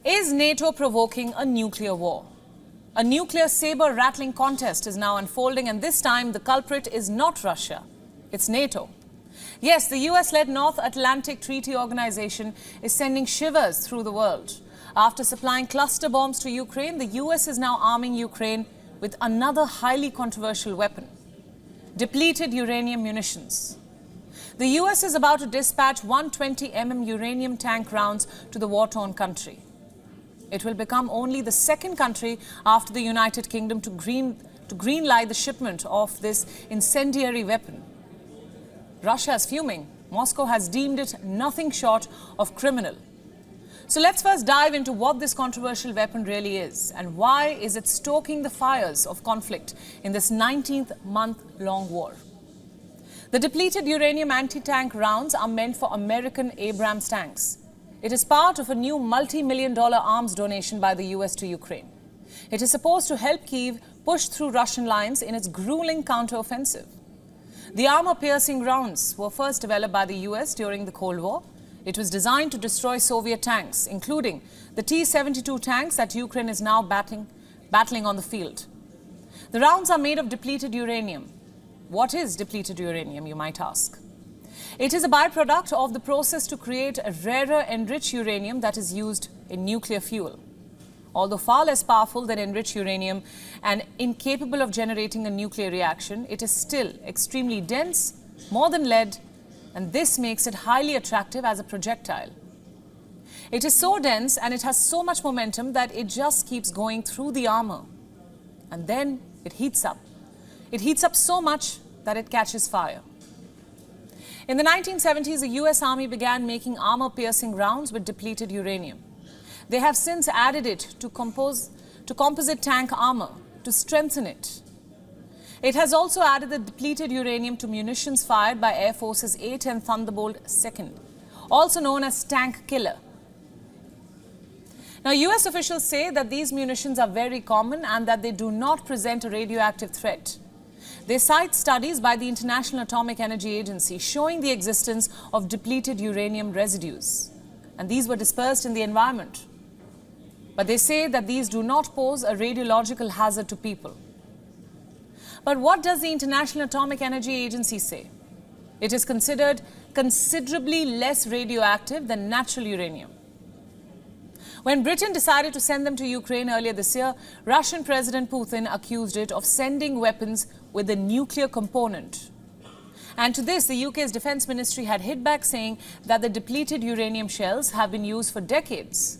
Is NATO provoking a nuclear war? A nuclear saber-rattling contest is now unfolding, and this time the culprit is not Russia, it's NATO. Yes, the US-led North Atlantic Treaty Organization is sending shivers through the world. After supplying cluster bombs to Ukraine, the US is now arming Ukraine with another highly controversial weapon: depleted uranium munitions. The US is about to dispatch 120 uranium tank rounds to the war-torn country. It will become only the second country after the United Kingdom to greenlight the shipment of this incendiary weapon. Russia is fuming. Moscow has deemed it nothing short of criminal. So let's first dive into what this controversial weapon really is and why is it stoking the fires of conflict in this 19th-month-long war. The depleted uranium anti-tank rounds are meant for American Abrams tanks. It is part of a new multi-million-dollar arms donation by the US to Ukraine. It is supposed to help Kyiv push through Russian lines in its grueling counteroffensive. The armor-piercing rounds were first developed by the US during the Cold War. It was designed to destroy Soviet tanks, including the T-72 tanks that Ukraine is now battling on the field. The rounds are made of depleted uranium. What is depleted uranium, you might ask? It is a byproduct of the process to create a rarer enriched uranium that is used in nuclear fuel. Although far less powerful than enriched uranium and incapable of generating a nuclear reaction, it is still extremely dense, more than lead, and this makes it highly attractive as a projectile. It is so dense and it has so much momentum that it just keeps going through the armor. And then it heats up. It heats up so much that it catches fire. In the 1970s, the US Army began making armor-piercing rounds with depleted uranium. They have since added it to composite tank armor to strengthen it. It has also added the depleted uranium to munitions fired by Air Force's A-10 Thunderbolt II, also known as Tank Killer. Now, US officials say that these munitions are very common and that they do not present a radioactive threat. They cite studies by the International Atomic Energy Agency showing the existence of depleted uranium residues, and these were dispersed in the environment. But they say that these do not pose a radiological hazard to people. But what does the International Atomic Energy Agency say? It is considered considerably less radioactive than natural uranium. When Britain decided to send them to Ukraine earlier this year, Russian President Putin accused it of sending weapons with a nuclear component. And to this, the UK's Defence Ministry had hit back, saying that the depleted uranium shells have been used for decades.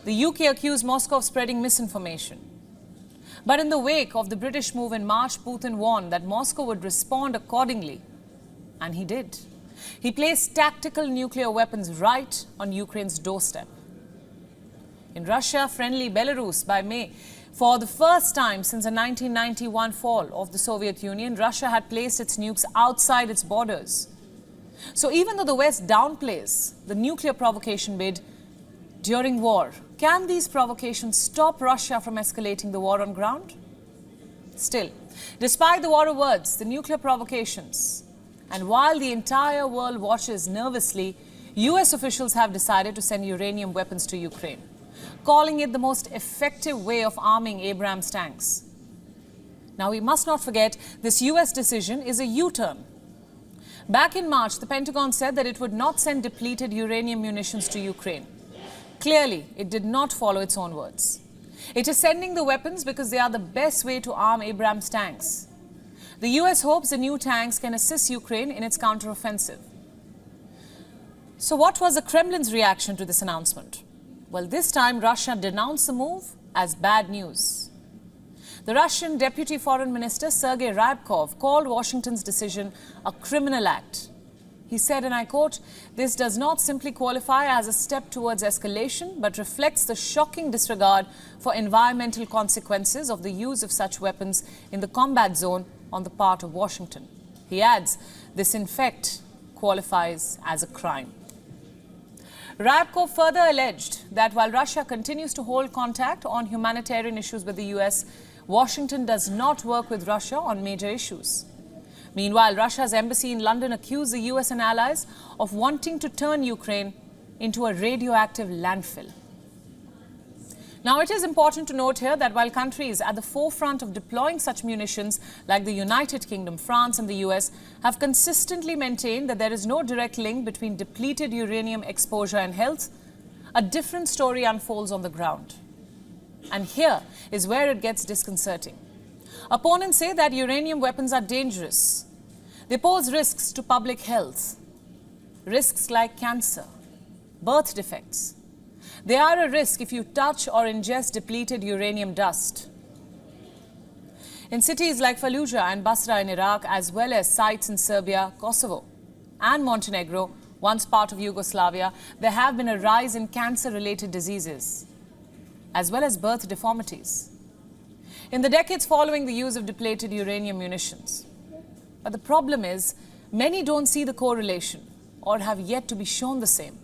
The UK accused Moscow of spreading misinformation. But in the wake of the British move in March, Putin warned that Moscow would respond accordingly. And he did. He placed tactical nuclear weapons right on Ukraine's doorstep. In Russia-friendly Belarus by May, for the first time since the 1991 fall of the Soviet Union, Russia had placed its nukes outside its borders. So even though the West downplays the nuclear provocation bid during war, can these provocations stop Russia from escalating the war on ground? Still, despite the war of words, the nuclear provocations, and while the entire world watches nervously, US officials have decided to send uranium weapons to Ukraine, calling it the most effective way of arming Abrams tanks. Now, we must not forget this US decision is a U-turn. Back in March, the Pentagon said that it would not send depleted uranium munitions to Ukraine. Clearly, it did not follow its own words. It is sending the weapons because they are the best way to arm Abrams tanks. The US hopes the new tanks can assist Ukraine in its counteroffensive. So what was the Kremlin's reaction to this announcement? Well, this time Russia denounced the move as bad news. The Russian Deputy Foreign Minister Sergei Ryabkov called Washington's decision a criminal act. He said, and I quote, "This does not simply qualify as a step towards escalation, but reflects the shocking disregard for environmental consequences of the use of such weapons in the combat zone on the part of Washington." He adds, this in fact qualifies as a crime. Ryabkov further alleged that while Russia continues to hold contact on humanitarian issues with the US, Washington does not work with Russia on major issues. Meanwhile, Russia's embassy in London accused the US and allies of wanting to turn Ukraine into a radioactive landfill. Now, it is important to note here that while countries at the forefront of deploying such munitions like the United Kingdom, France and the US have consistently maintained that there is no direct link between depleted uranium exposure and health, a different story unfolds on the ground. And here is where it gets disconcerting. Opponents say that uranium weapons are dangerous. They pose risks to public health, risks like cancer, birth defects. They are a risk if you touch or ingest depleted uranium dust. In cities like Fallujah and Basra in Iraq, as well as sites in Serbia, Kosovo, and Montenegro, once part of Yugoslavia, there have been a rise in cancer-related diseases, as well as birth deformities, in the decades following the use of depleted uranium munitions. But the problem is, many don't see the correlation or have yet to be shown the same.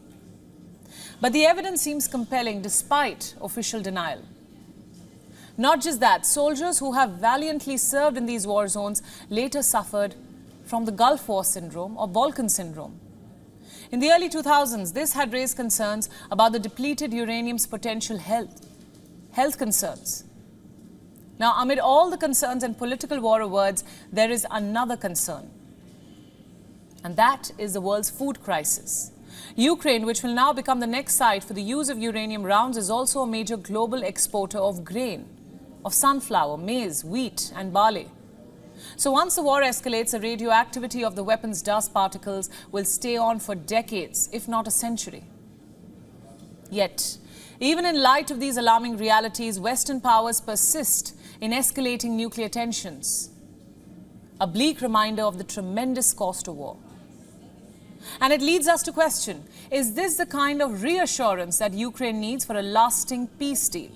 But the evidence seems compelling despite official denial. Not just that, soldiers who have valiantly served in these war zones later suffered from the Gulf War syndrome or Balkan syndrome. In the early 2000s, this had raised concerns about the depleted uranium's potential health concerns. Now, amid all the concerns and political war words, there is another concern. And that is the world's food crisis. Ukraine, which will now become the next site for the use of uranium rounds, is also a major global exporter of grain, of sunflower, maize, wheat and barley. So once the war escalates, the radioactivity of the weapons' dust particles will stay on for decades, if not a century. Yet, even in light of these alarming realities, Western powers persist in escalating nuclear tensions, a bleak reminder of the tremendous cost of war. And it leads us to question, is this the kind of reassurance that Ukraine needs for a lasting peace deal?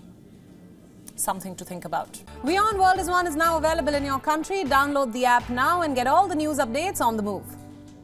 Something to think about. WION World is One is now available in your country. Download the app now and get all the news updates on the move.